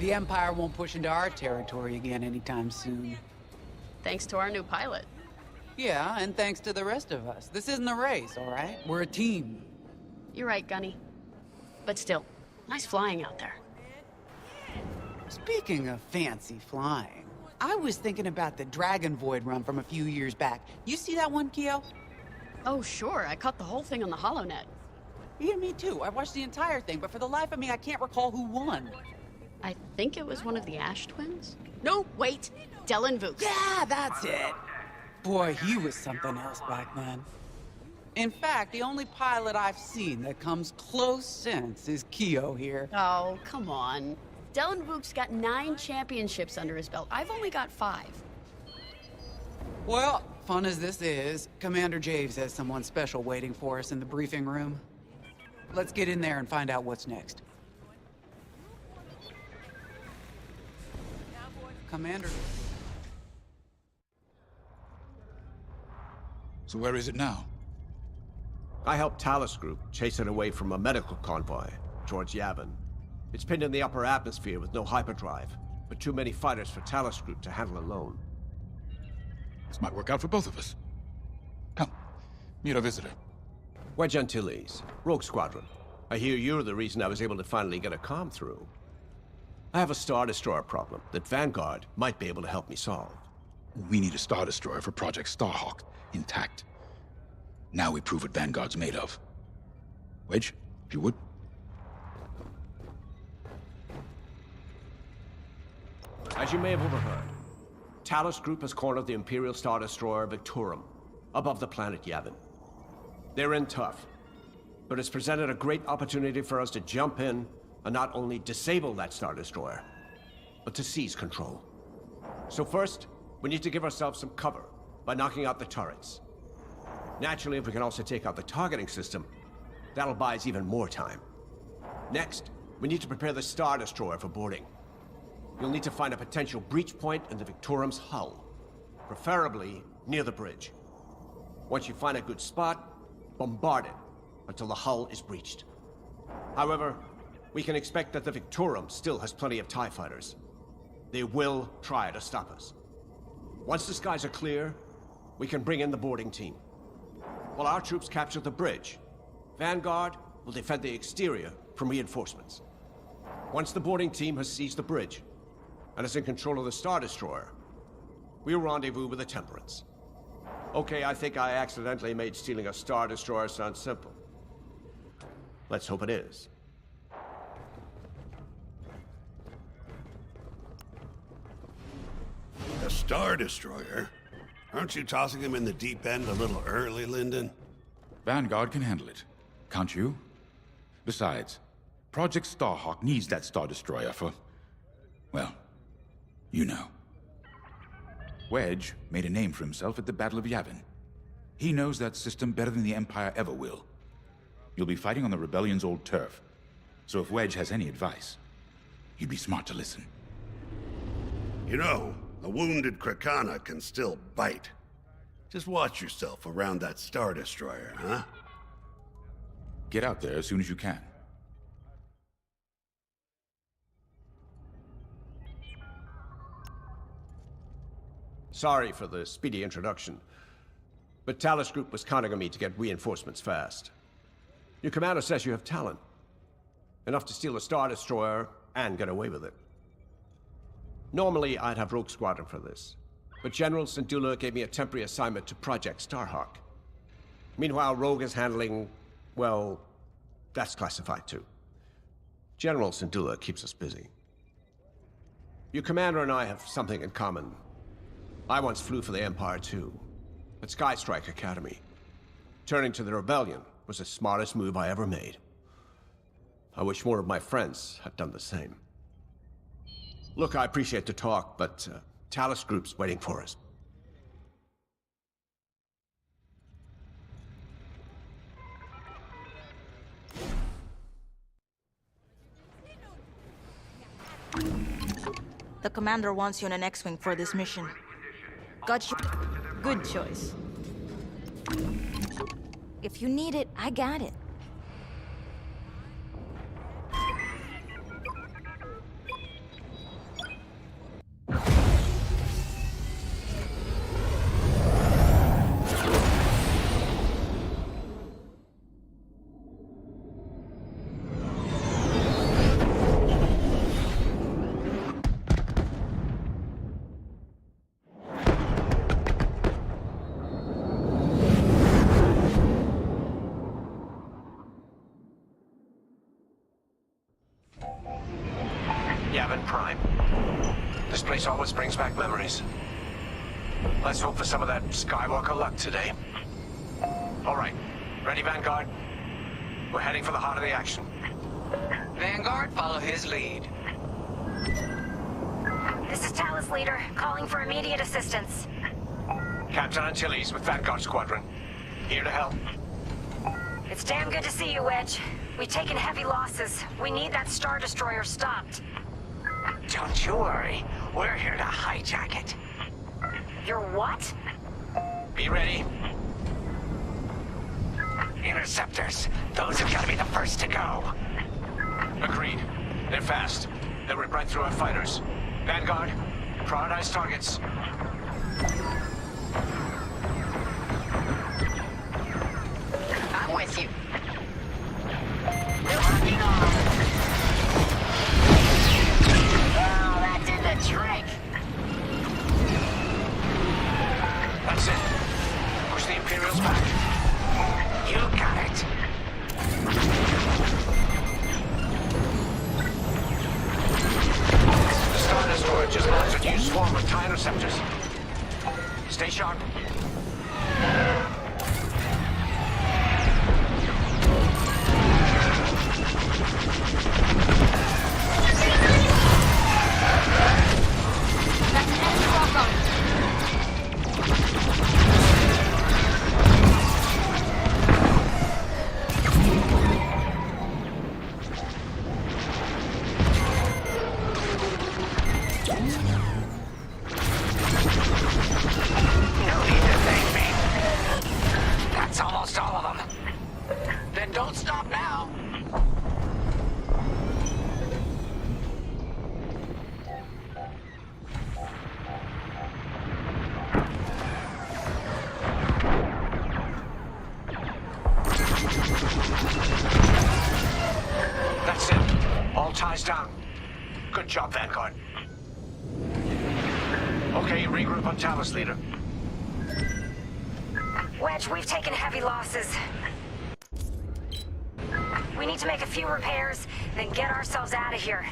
The Empire won't push into our territory again anytime soon. Thanks to our new pilot. Yeah, and thanks to the rest of us. This isn't a race, all right? We're a team. You're right, Gunny. But still, nice flying out there. Speaking of fancy flying, I was thinking about the Dragon Void run from a few years back. You see that one, Keo? Oh, sure. I caught the whole thing on the HoloNet. Yeah, me too. I watched the entire thing, but for the life of me, I can't recall who won. I think it was one of the Ash twins? No, wait. Dylan Vooks. Yeah, that's it. Boy, he was something else back then. In fact, the only pilot I've seen that comes close since is Keo here. Oh, come on. Dylan Vooks got 9 championships under his belt. I've only got 5. Well, fun as this is, Commander Javes has someone special waiting for us in the briefing room. Let's get in there and find out what's next. Commander. So where is it now? I helped Talus Group chase it away from a medical convoy towards Yavin. It's pinned in the upper atmosphere with no hyperdrive, but too many fighters for Talus Group to handle alone. This might work out for both of us. Come, meet our visitor. Wedge Antilles, Rogue Squadron. I hear you're the reason I was able to finally get a comm through. I have a Star Destroyer problem that Vanguard might be able to help me solve. We need a Star Destroyer for Project Starhawk, intact. Now we prove what Vanguard's made of. Wedge, if you would. As you may have overheard, Talus Group has cornered the Imperial Star Destroyer Victorum, above the planet Yavin. They're in tough, but it's presented a great opportunity for us to jump in and not only disable that Star Destroyer, but to seize control. So first, we need to give ourselves some cover by knocking out the turrets. Naturally, if we can also take out the targeting system, that'll buy us even more time. Next, we need to prepare the Star Destroyer for boarding. You'll need to find a potential breach point in the Victorum's hull, preferably near the bridge. Once you find a good spot, bombard it until the hull is breached. However, we can expect that the Victorum still has plenty of TIE fighters. They will try to stop us. Once the skies are clear, we can bring in the boarding team. While our troops capture the bridge, Vanguard will defend the exterior from reinforcements. Once the boarding team has seized the bridge and is in control of the Star Destroyer, we'll rendezvous with the Temperance. Okay, I think I accidentally made stealing a Star Destroyer sound simple. Let's hope it is. A Star Destroyer? Aren't you tossing him in the deep end a little early, Lyndon? Vanguard can handle it. Can't you? Besides, Project Starhawk needs that Star Destroyer for... well, you know. Wedge made a name for himself at the Battle of Yavin. He knows that system better than the Empire ever will. You'll be fighting on the Rebellion's old turf, so if Wedge has any advice, you'd be smart to listen. You know, a wounded Krakana can still bite. Just watch yourself around that Star Destroyer, huh? Get out there as soon as you can. Sorry for the speedy introduction, but Talus Group was counting on me to get reinforcements fast. Your commander says you have talent. Enough to steal a Star Destroyer and get away with it. Normally, I'd have Rogue Squadron for this, but General Syndulla gave me a temporary assignment to Project Starhawk. Meanwhile, Rogue is handling, well, that's classified too. General Syndulla keeps us busy. Your commander and I have something in common. I once flew for the Empire too, at Skystrike Academy. Turning to the Rebellion was the smartest move I ever made. I wish more of my friends had done the same. Look, I appreciate the talk, but Talus Group's waiting for us. The commander wants you on an X-Wing for this mission. Got you. Good choice. If you need it, I got it. Yavin Prime. This place always brings back memories. Let's hope for some of that Skywalker luck today. All right. Ready, Vanguard? We're heading for the heart of the action. Vanguard, follow his lead. This is Talus Leader, calling for immediate assistance. Captain Antilles with Vanguard Squadron. Here to help. It's damn good to see you, Wedge. We've taken heavy losses. We need that Star Destroyer stopped. Don't you worry. We're here to hijack it. You're what? Be ready. Interceptors. Those have got to be the first to go. Agreed. They're fast. They'll rip right through our fighters. Vanguard, prioritize targets. I'm with you. They're locking on! Oh, that did the trick! That's it. Push the Imperials back. You got it. The Star Destroyer just launched a new swarm of TIE interceptors. Stay sharp. That's an enemy lock on! No need to thank me. That's almost all of them. Then don't stop now. That's it. All ties down. Good job, Vanguard. Okay, regroup on Talus, Leader. Wedge, we've taken heavy losses. We need to make a few repairs, then get ourselves out of here.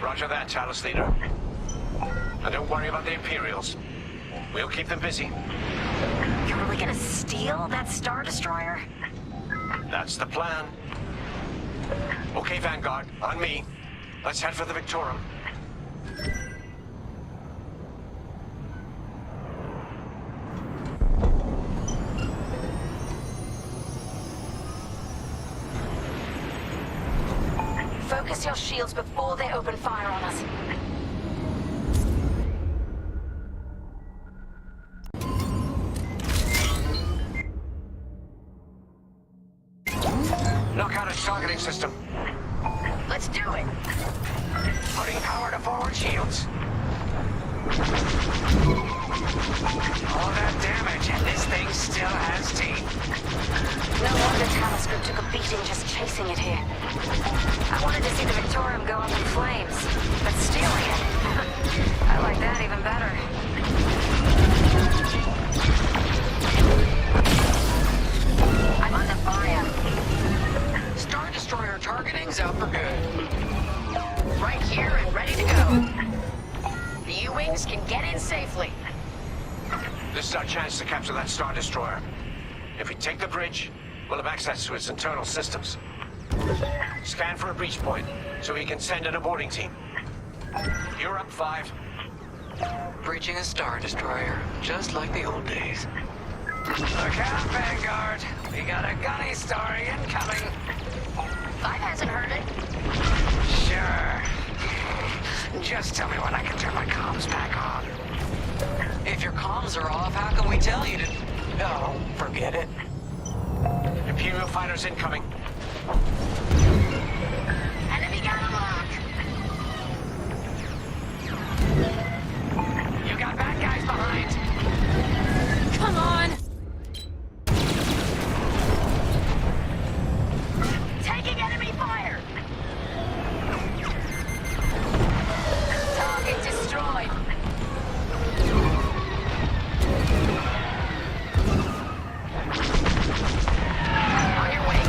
Roger that, Talus, Leader. And don't worry about the Imperials. We'll keep them busy. You're really gonna steal that Star Destroyer? That's the plan. Okay, Vanguard, on me. Let's head for the Victorum. Focus your shields before they open fire on us. Knock out its targeting system. Let's do it. Putting power to forward shields. All that damage, and this thing still has teeth. No wonder Talus Group took a beating just chasing it here. I wanted to see the Victorium go up in flames, but stealing it, I like that even better. I'm under fire. Star Destroyer targeting's out for good. Right here and ready to go. The U-Wings can get in safely. This is our chance to capture that Star Destroyer. If we take the bridge, we'll have access to its internal systems. Scan for a breach point, so we can send an aborting team. You're up, 5. Breaching a Star Destroyer, just like the old days. Look out, Vanguard. We got a gunny story incoming. 5 hasn't heard it. Sure. Just tell me when I can turn my comms back on. If your comms are off, how can we tell you to... Oh, forget it. Imperial fighters incoming. Enemy got a lock! You got bad guys behind. Come on! Taking enemy fire! Target destroyed! On your way!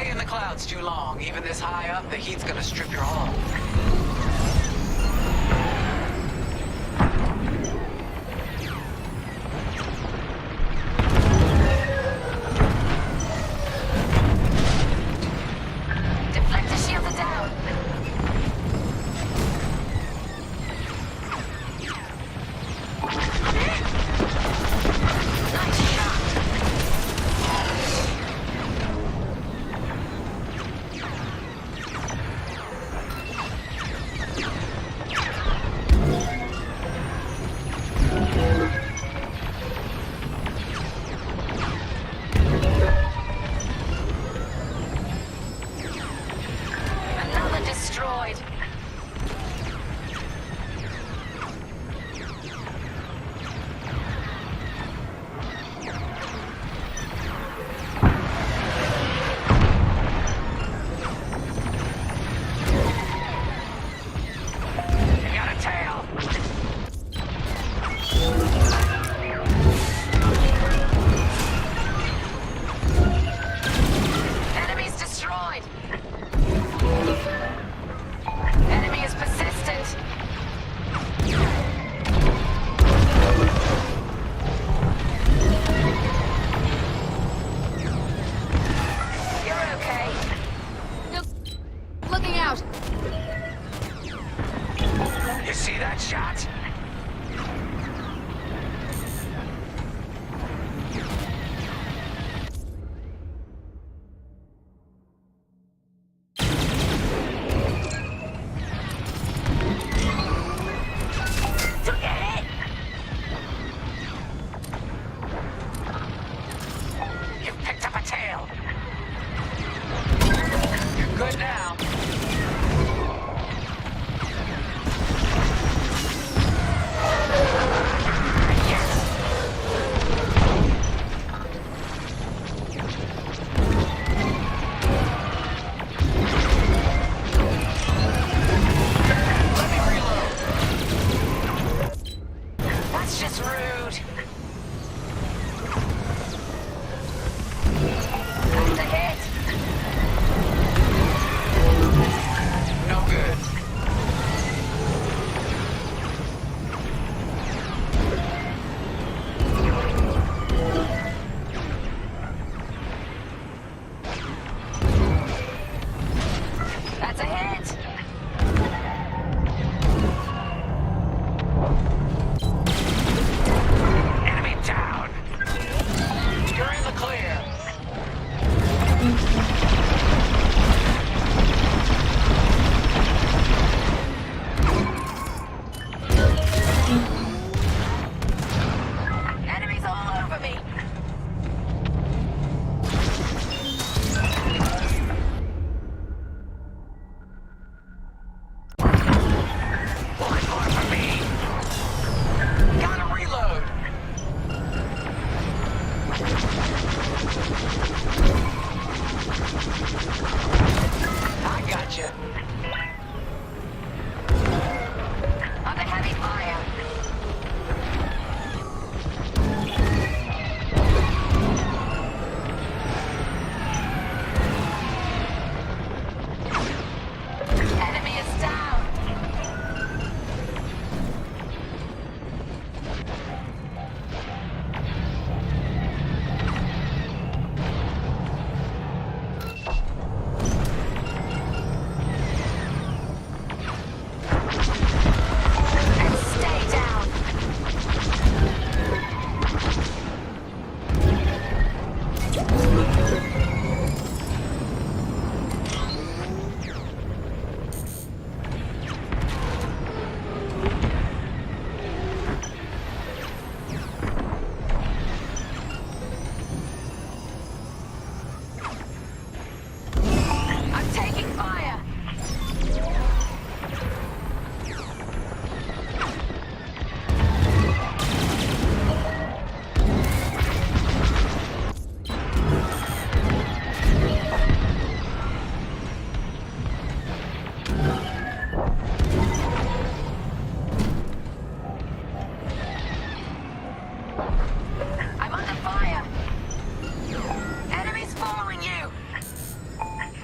stay in the clouds too long. Even this high up, the heat's gonna strip your hull. Deflector shields are down. Nice shot. Another destroyed. You got a tail. Enemies destroyed. Enemy is persistent. You're okay. Looking out! You see that shot? Took a hit. You've picked up a tail. You're good now.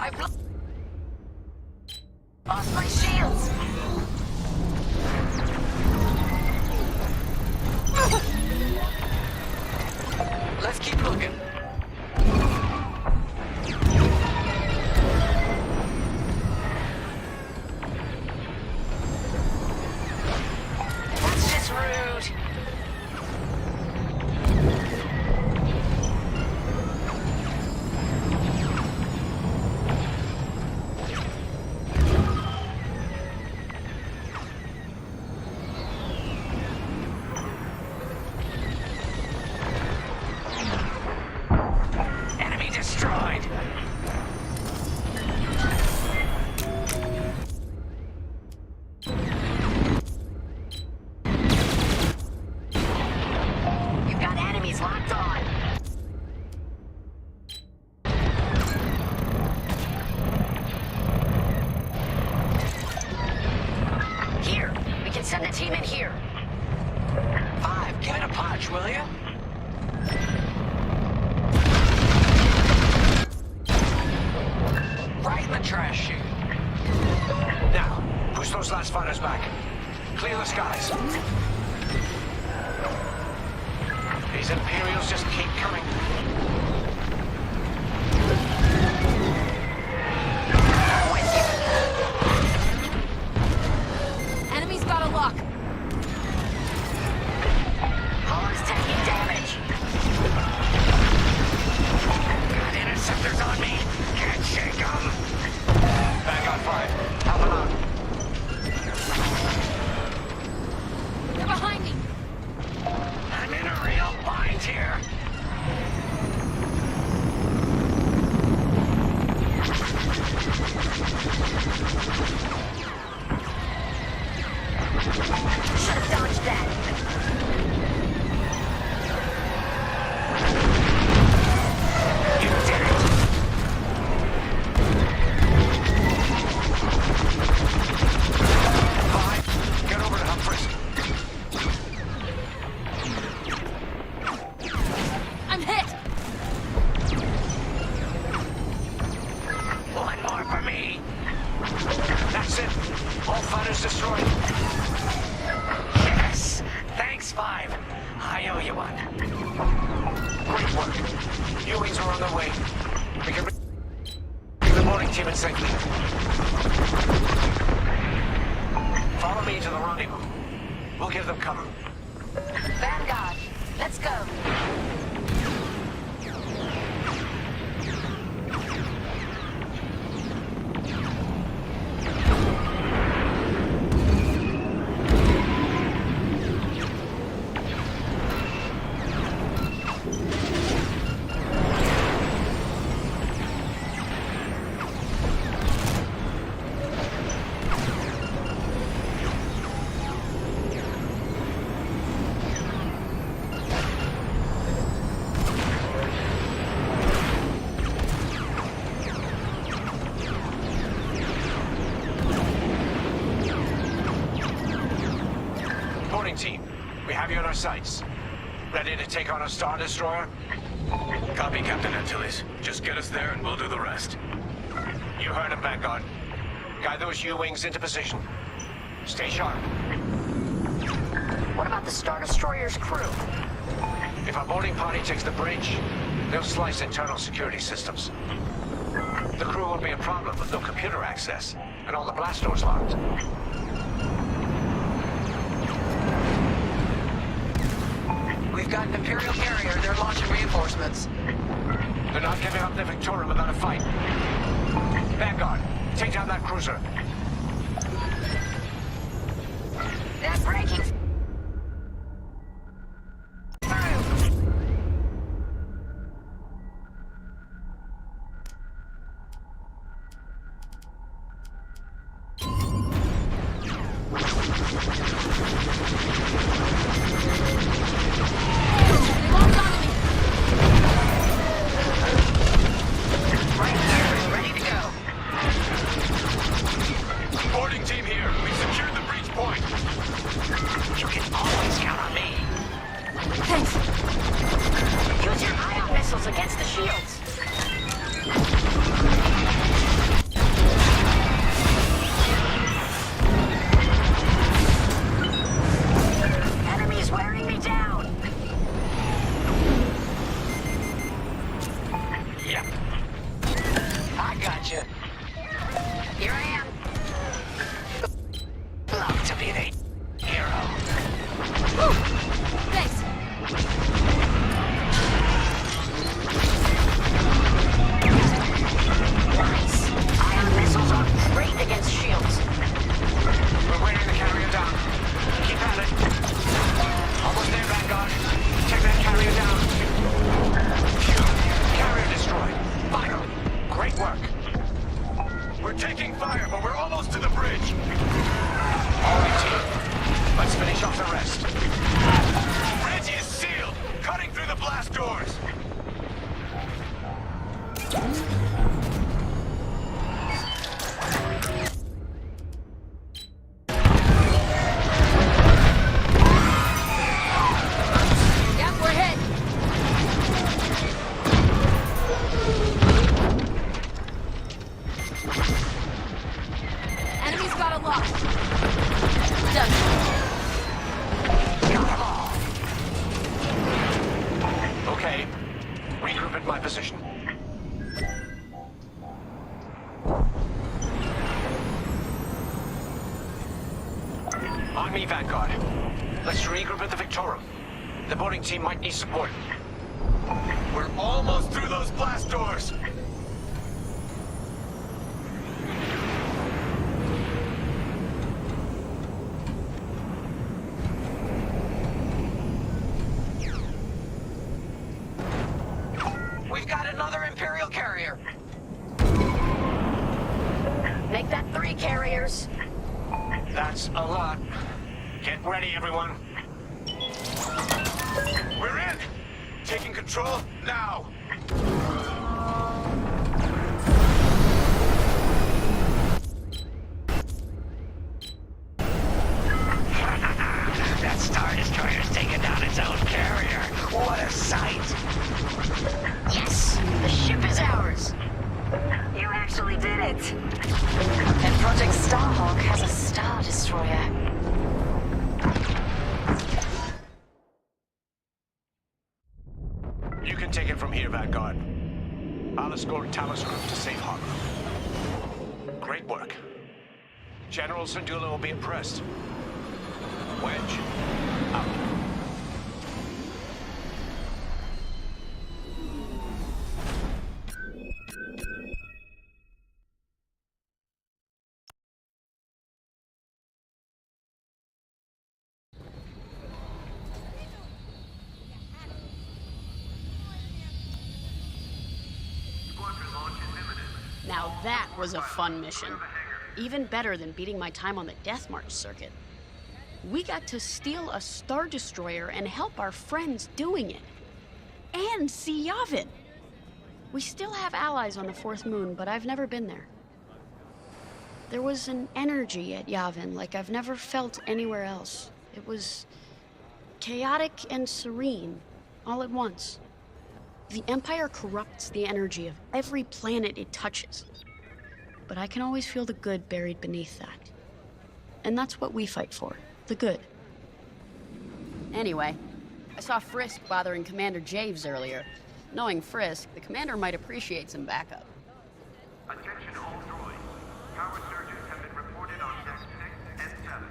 I've lost my shields. Let's keep looking. That's just rude. Enemy destroyed. You've got enemies locked on. Here, we can send a team in here. 5, give it a punch, will you? Right in the trash chute. Now, push those last fighters back. Clear the skies. These Imperials just keep coming. Enemy's got a lock. Holland's taking damage. Got interceptors on me. Can't shake them. Vanguard 5, help them out. They're behind me. I'm in a real bind here. Should have dodged that. You did it. Five, get over to Humphreys. I'm hit. One more for me. That's it. All fighters destroyed. Yes. Thanks, 5. I owe you one. Great work. U-Wings are on their way. We can bring the morning team in safely. Follow me to the rendezvous. We'll give them cover. Vanguard, let's go. Team, we have you in our sights. Ready to take on a Star Destroyer? Copy, Captain Antilles. Just get us there and we'll do the rest. You heard him, Vanguard. Guide those U-Wings into position. Stay sharp. What about the Star Destroyer's crew? If our boarding party takes the bridge, they'll slice internal security systems. The crew won't be a problem with no computer access, and all the blast doors locked. We've got an Imperial carrier. They're launching reinforcements. They're not giving up the Victorium without a fight. Vanguard, take down that cruiser. They're breaking through. Right here, ready to go. Boarding team here. We've secured the breach point. We're taking fire, but we're almost to the bridge. All right, team. Let's finish off the rest. Bridge is sealed, cutting through the blast doors. Yep, we're hit. Enemy's got a lock. Done. Okay. Regroup at my position. On me, Vanguard. Let's regroup at the Victorum. The boarding team might need support. We're almost through those blast doors. We've got another Imperial carrier. Make that 3 carriers. That's a lot. Get ready, everyone. We're in. Taking control now. That Star Destroyer's taken down its own carrier. What a sight. Yes, the ship is ours. You actually did it. And Project Starhawk has a Star Destroyer. You can take it from here, Vanguard. I'll escort Talos Group to safe harbor. Great work. General Syndulla will be impressed. Wedge, out. Now that was a fun mission. Even better than beating my time on the Death March circuit. We got to steal a Star Destroyer and help our friends doing it. And see Yavin. We still have allies on the 4th moon, but I've never been there. There was an energy at Yavin like I've never felt anywhere else. It was chaotic and serene, all at once. The Empire corrupts the energy of every planet it touches. But I can always feel the good buried beneath that. And that's what we fight for, the good. Anyway, I saw Frisk bothering Commander Javes earlier. Knowing Frisk, the commander might appreciate some backup. Attention all droids. Power surges have been reported on deck 6 and 7.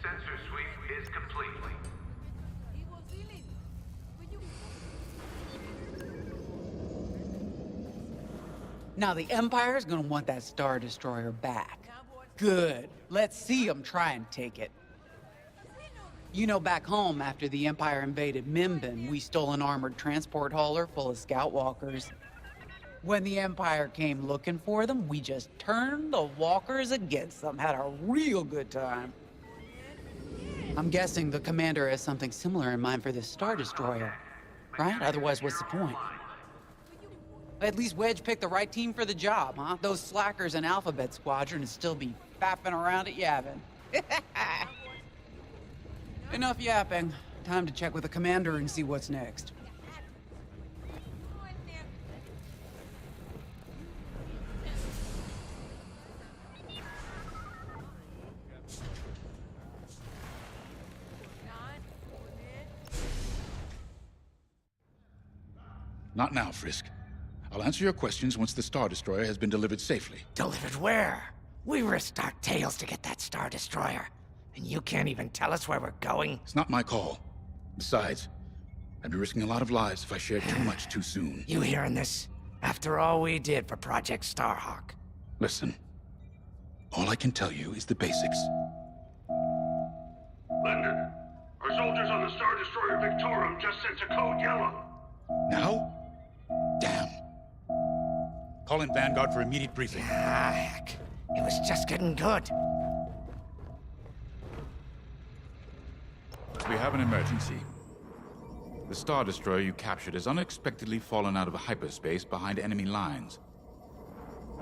Sensor sweep is complete. Now the Empire's gonna want that Star Destroyer back. Good. Let's see them try and take it. You know, back home, after the Empire invaded Mimbin, we stole an armored transport hauler full of scout walkers. When the Empire came looking for them, we just turned the walkers against them, had a real good time. I'm guessing the commander has something similar in mind for this Star Destroyer, right? Otherwise, what's the point? At least Wedge picked the right team for the job, huh? Those slackers in Alphabet Squadron would still be fapping around at Yavin. Enough yapping. Time to check with the commander and see what's next. Not now, Frisk. I'll answer your questions once the Star Destroyer has been delivered safely. Delivered where? We risked our tails to get that Star Destroyer. And you can't even tell us where we're going? It's not my call. Besides, I'd be risking a lot of lives if I shared too much too soon. You hearing this? After all we did for Project Starhawk. Listen, all I can tell you is the basics. Linden, our soldiers on the Star Destroyer Victorum just sent a code yellow. Now? Damn. Call in Vanguard for immediate briefing. Ah, heck. It was just getting good. We have an emergency. The Star Destroyer you captured has unexpectedly fallen out of hyperspace behind enemy lines.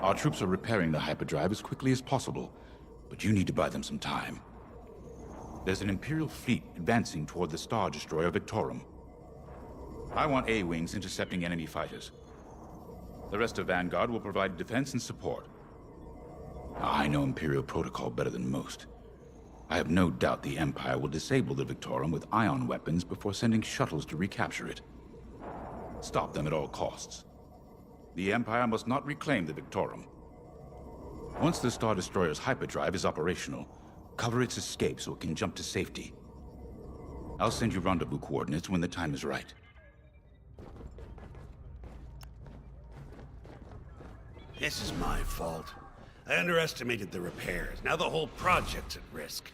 Our troops are repairing the hyperdrive as quickly as possible, but you need to buy them some time. There's an Imperial fleet advancing toward the Star Destroyer Victorum. I want A-wings intercepting enemy fighters. The rest of Vanguard will provide defense and support. Now, I know Imperial protocol better than most. I have no doubt the Empire will disable the Victorum with ion weapons before sending shuttles to recapture it. Stop them at all costs. The Empire must not reclaim the Victorum. Once the Star Destroyer's hyperdrive is operational, cover its escape so it can jump to safety. I'll send you rendezvous coordinates when the time is right. This is my fault. I underestimated the repairs. Now the whole project's at risk.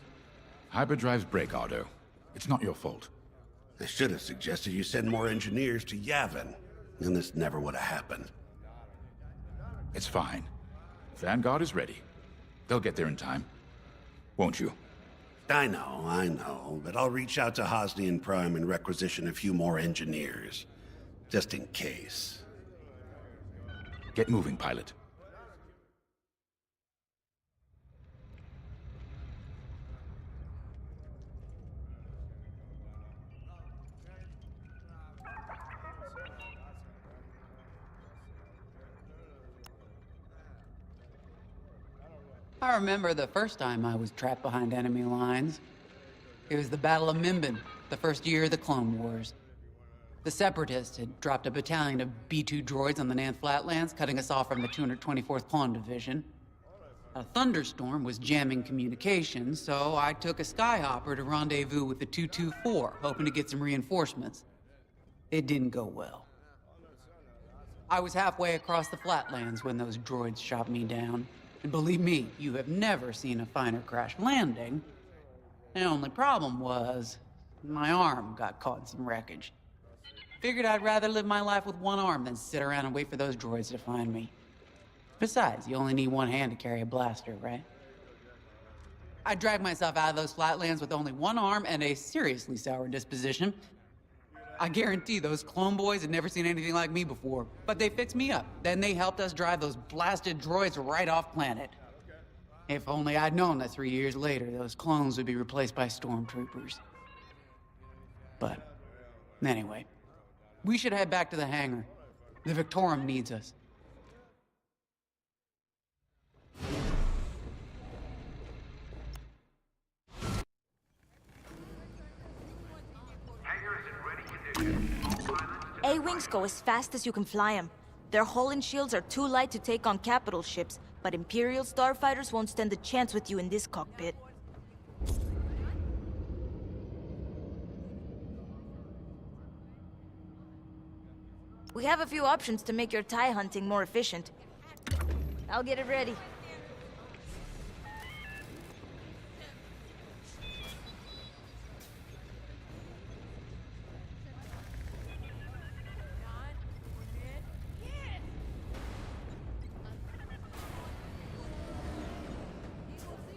Hyperdrives break, Otto. It's not your fault. I should have suggested you send more engineers to Yavin, and this never would have happened. It's fine. Vanguard is ready. They'll get there in time. Won't you? I know, but I'll reach out to Hosnian Prime and requisition a few more engineers. Just in case. Get moving, pilot. I remember the first time I was trapped behind enemy lines. It was the Battle of Minbin, the first year of the Clone Wars. The Separatists had dropped a battalion of B-2 droids on the Nant Flatlands, cutting us off from the 224th Clone Division. A thunderstorm was jamming communications, so I took a skyhopper to rendezvous with the 224, hoping to get some reinforcements. It didn't go well. I was halfway across the Flatlands when those droids shot me down. And believe me, you have never seen a finer crash landing. The only problem was, my arm got caught in some wreckage. Figured I'd rather live my life with one arm than sit around and wait for those droids to find me. Besides, you only need one hand to carry a blaster, right? I dragged myself out of those flatlands with only one arm and a seriously sour disposition. I guarantee those clone boys had never seen anything like me before, but they fixed me up. Then they helped us drive those blasted droids right off planet. If only I'd known that 3 years later, those clones would be replaced by stormtroopers. But, anyway, we should head back to the hangar. The Victorum needs us. A-Wings go as fast as you can fly them. Their hull and shields are too light to take on capital ships, but Imperial starfighters won't stand a chance with you in this cockpit. We have a few options to make your TIE hunting more efficient. I'll get it ready.